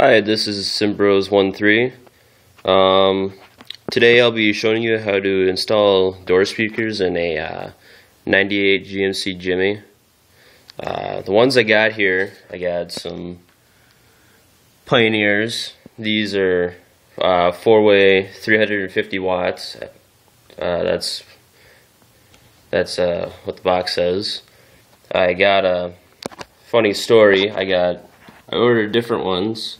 Hi, this is Simbros13. Today I'll be showing you how to install door speakers in a 98 GMC Jimmy. The ones I got here, I got some Pioneers. These are 4-way 350 watts. That's what the box says. I got a funny story. I ordered different ones.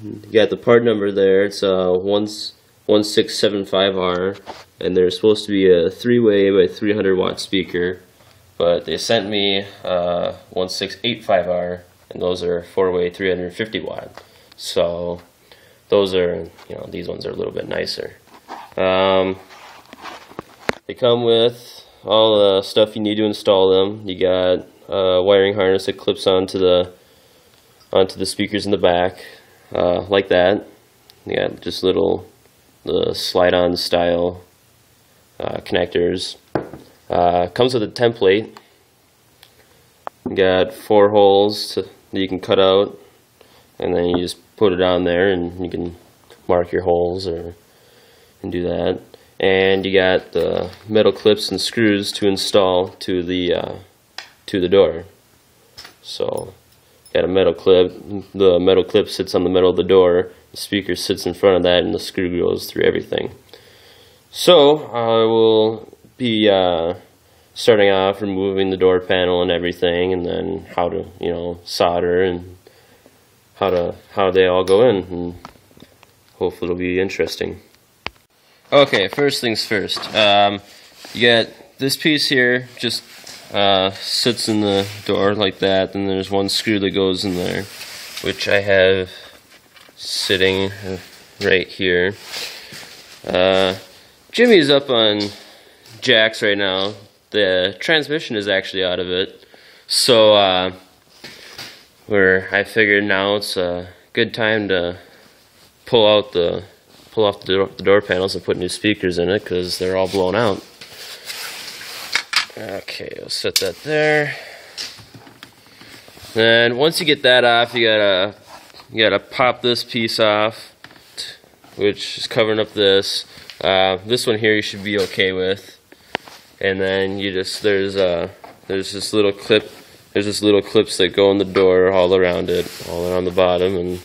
You got the part number there. It's 1675R, and they're supposed to be a 3-way by 300 watt speaker, but they sent me 1685R, and those are 4-way 350 watt. So those are, these ones are a little bit nicer. They come with all the stuff you need to install them. You got a wiring harness that clips onto the speakers in the back, like that. You got just the slide-on style connectors. Comes with a template. You got 4 holes that you can cut out, and then you just put it on there, and you can mark your holes and do that. And you got the metal clips and screws to install to the door. So got a metal clip. The metal clip sits on the metal of the door. The speaker sits in front of that, and the screw goes through everything. So I will be starting off removing the door panel and everything, and then how to solder and how they all go in, and hopefully it'll be interesting. Okay, first things first. You got this piece here, just sits in the door like that, and there's one screw that goes in there, which I have sitting right here. Jimmy's up on jacks right now. The transmission is actually out of it, so I figured now it's a good time to pull off the door panels and put new speakers in it, because they're all blown out. Okay, we'll set that there. Then once you get that off, you gotta pop this piece off, which is covering up this. This one here you should be okay with. And then there's this little clip. There's this little clips that go in the door all around it, all around the bottom, and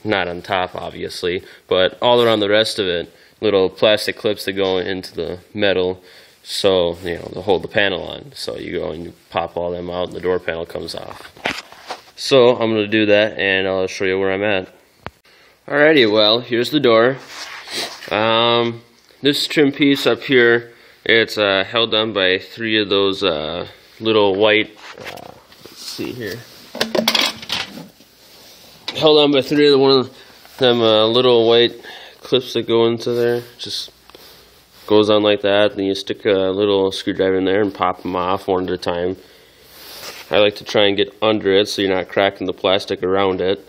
not on top obviously, but all around the rest of it. Little plastic clips that go into the metal, so to hold the panel on. So you go and you pop all them out, and the door panel comes off. So I'm going to do that, and I'll show you where I'm at. Alrighty, well, here's the door. This trim piece up here, it's held on by 3 of those little white, let's see here, held on by 3 of one of them little white clips that go into there. Just goes on like that, then you stick a little screwdriver in there and pop them off one at a time. I like to try and get under it so you're not cracking the plastic around it.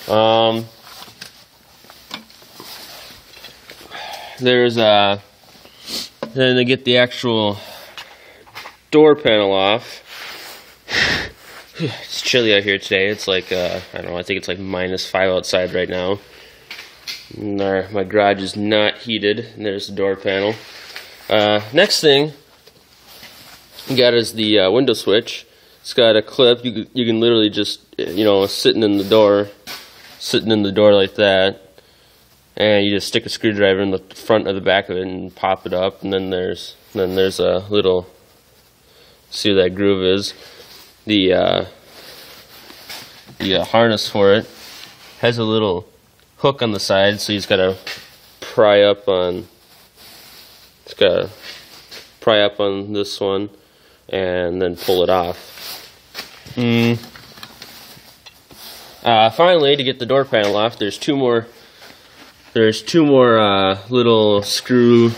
Then to get the actual door panel off. It's chilly out here today. It's like I don't know, I think it's like -5 outside right now. And my garage is not heated, and there's the door panel. Next thing you got is the window switch. It's got a clip. You can literally just sitting in the door like that, and you just stick a screwdriver in the front or the back of it and pop it up. And then there's a little, see where that groove is. The harness for it has a little hook on the side, so you just gotta pry up on this one and then pull it off. Finally, to get the door panel off, there's two more little screw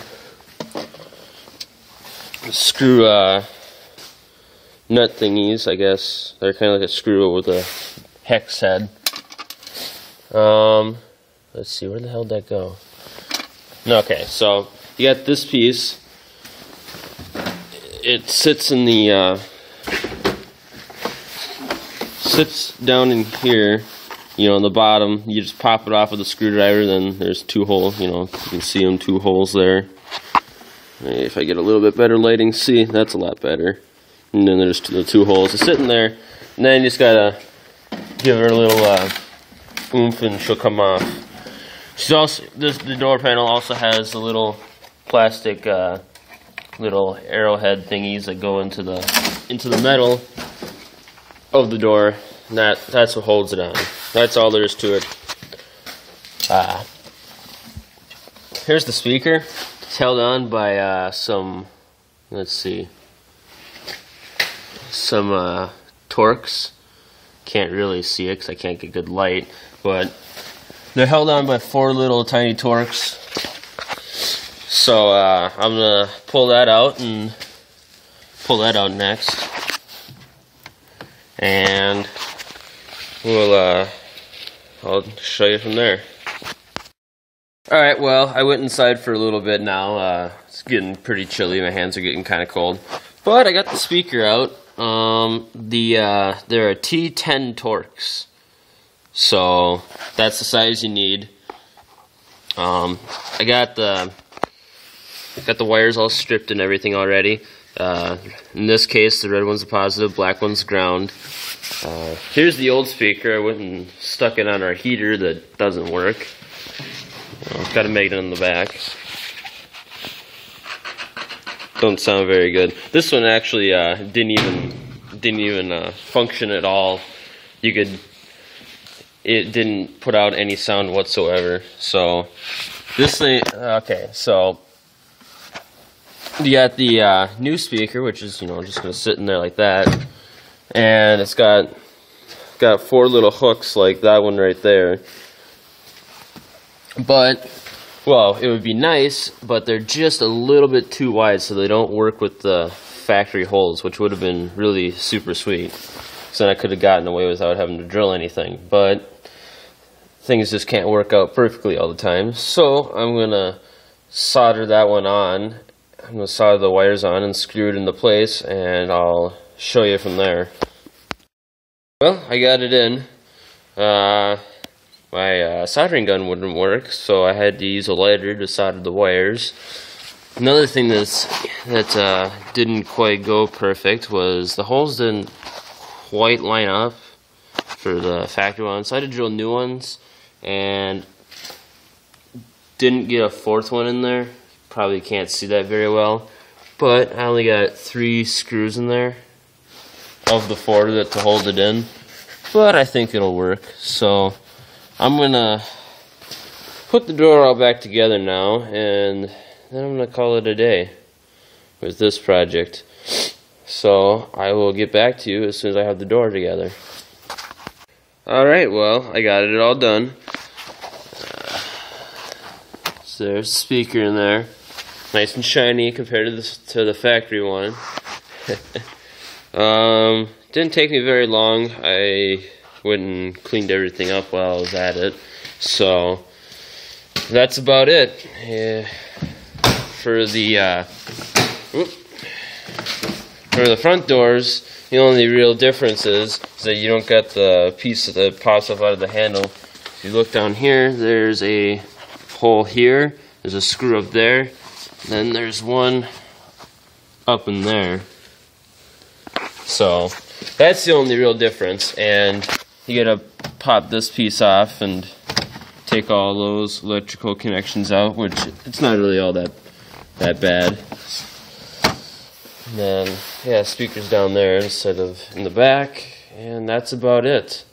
nut thingies, I guess. They're kind of like a screw with a hex head. Let's see, where the hell did that go? Okay, so you got this piece. It sits in the sits down in here, you know, on the bottom, you just pop it off with a screwdriver. Then there's 2 holes. You know, you can see them, 2 holes there. If I get a little bit better lighting, see, that's a lot better. And then there's the 2 holes just sitting there. And then you just gotta give her a little oomph, and she'll come off. She's also the door panel also has a little plastic little arrowhead thingies that go into the metal of the door. And that's what holds it on. That's all there is to it. Here's the speaker. It's held on by some, let's see, some Torx. Can't really see it because I can't get good light, but they're held on by 4 little tiny Torx. So I'm gonna pull that out next, and I'll show you from there. Alright, well, I went inside for a little bit now. It's getting pretty chilly. My hands are getting kind of cold. But I got the speaker out. They're a T10 Torx. So that's the size you need. I got the wires all stripped and everything already. In this case, the red one's a positive, black one's ground. Here's the old speaker. I went and stuck it on our heater that doesn't work. Got a magnet on the back. Don't sound very good. This one actually didn't even function at all. It didn't put out any sound whatsoever. So this thing, okay. So you got the new speaker, which is, you know, just gonna sit in there like that, and it's got 4 little hooks like that one right there. But, well, it would be nice, but they're just a little bit too wide, so they don't work with the factory holes, which would have been really super sweet. So then I could have gotten away without having to drill anything. But things just can't work out perfectly all the time. So I'm going to solder that one on. I'm going to solder the wires on and screw it into place, and I'll show you from there. Well, I got it in. My soldering gun wouldn't work, so I had to use a lighter to solder the wires. Another thing that didn't quite go perfect was the holes didn't quite line up for the factory ones. So I had to drill new ones, and didn't get a 4th one in there. Probably can't see that very well, but I only got 3 screws in there of the 4 to hold it in. But I think it'll work. So I'm gonna put the door all back together now, and then I'm gonna call it a day with this project. So I will get back to you as soon as I have the door together. Alright, well, I got it all done. So there's a speaker in there. Nice and shiny compared to the factory one. Didn't take me very long. I went and cleaned everything up while I was at it. So that's about it. For the front doors, the only real difference is that you don't got the piece that pops up out of the handle. If you look down here, there's a hole here. There's a screw up there. Then there's one up in there. So that's the only real difference. And you gotta pop this piece off and take all those electrical connections out, which it's not really all that bad. And then, yeah, speakers down there instead of in the back, and that's about it.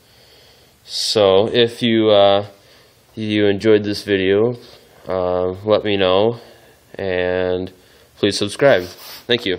So if you enjoyed this video, let me know, and please subscribe. Thank you.